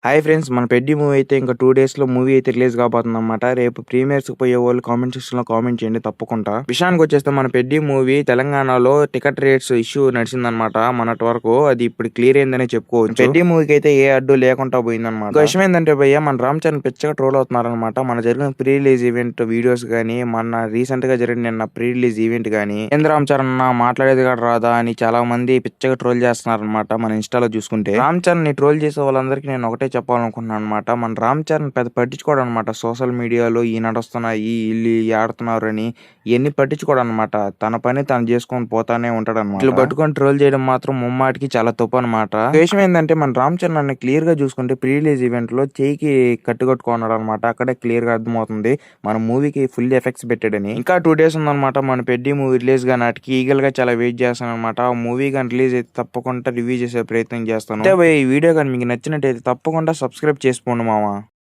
Hi friends! మన 'Peddi' movie అయితే ఇంకా 2 డేస్‌లో మూవీ అయితే రిలీజ్ కాబోతుందన్నమాట. రేపు ప్రీమియర్స్‌కి పోయేవాళ్ళు కామెంట్ సెక్షన్‌లో కామెంట్ చేయండి తప్పకుండా. విషయానికొచ్చేస్తే మన 'పెద్ది' మూవీ తెలంగాణలో టికెట్ రేట్స్ ఇష్యూ నడిచిందన్నమాట మొన్నటి వరకు. అది ఇప్పుడు క్లియర్ అయిందనే చెప్పుకోవచ్చు. 'పెద్ది' మూవీకి అయితే ఏ అడ్డు లేకుండా పోయిందన్నమాట. ఇంకో విషయం ఏందంటే భయ్య మన రామ్ చరణ్ పిచ్చగా ట్రోల్ అవుతున్నారన్నమాట. మన జరిగిన ప్రీ రిలీజ్ ఈవెంట్ వీడియోస్ గానీ, మొన్న రీసెంట్‌గా జరిగిన నిన్న ప్రీ రిలీజ్ ఈవెంట్ గానీ, ఏంది రామ్ చరణ్ అన్న మాట్లాడేది కూడా రాదా అని చాలా మంది పిచ్చగా ట్రోల్ చేస్తున్నారన్నమాట మన ఇన్‌స్టాలో చూసుకుంటే. రామ్ చరణ్‌ని ట్రోల్ చేసే వాళ్ళందరికీ నేను ఒకటే చెప్పాలనుకుంటున్నాను అనమాట. మన రామ్ చరణ్ పెద్ద పట్టించుకోడు అనమాట. సోషల్ మీడియాలో ఈ నడుస్తున్నాయి, ఈళ్ళు ఆడుతున్నారని ఇయన్నీ పట్టించుకోడు అనమాట. తన పని తను చేసుకొని పోతానే ఉంటాడనమాట. ఇట్లా పట్టుకొని ట్రోల్ చేయడం మాత్రం ముమ్మాటికి చాలా తప్పనమాట. విషయం ఏందంటే మన రామ్ చరణ్ అన్ని క్లియర్ గా చూసుకుంటే ప్రీ రిలీజ్ ఈవెంట్ లో చేయికి కట్టుకట్టుకున్నాడు అనమాట. అక్కడే క్లియర్ గా అర్థమవుతుంది మన మూవీకి ఫుల్ ఎఫెక్ట్స్ పెట్టాడని. ఇంకా 2 డేస్ ఉందన్నమాట మన 'పెద్ది' మూవీ రిలీజ్ గా నాటికి ఈగల్ గా చాలా వెయిట్ చేస్తాను అనమాట. ఆ మూవీ కానీ రిలీజ్ అయితే తప్పకుండా రివ్యూ చేసే ప్రయత్నం చేస్తాను. ఈ వీడియో కానీ మీకు నచ్చినట్టయితే తప్పకుండా సబ్స్క్రైబ్ చేసుకోండి మామ.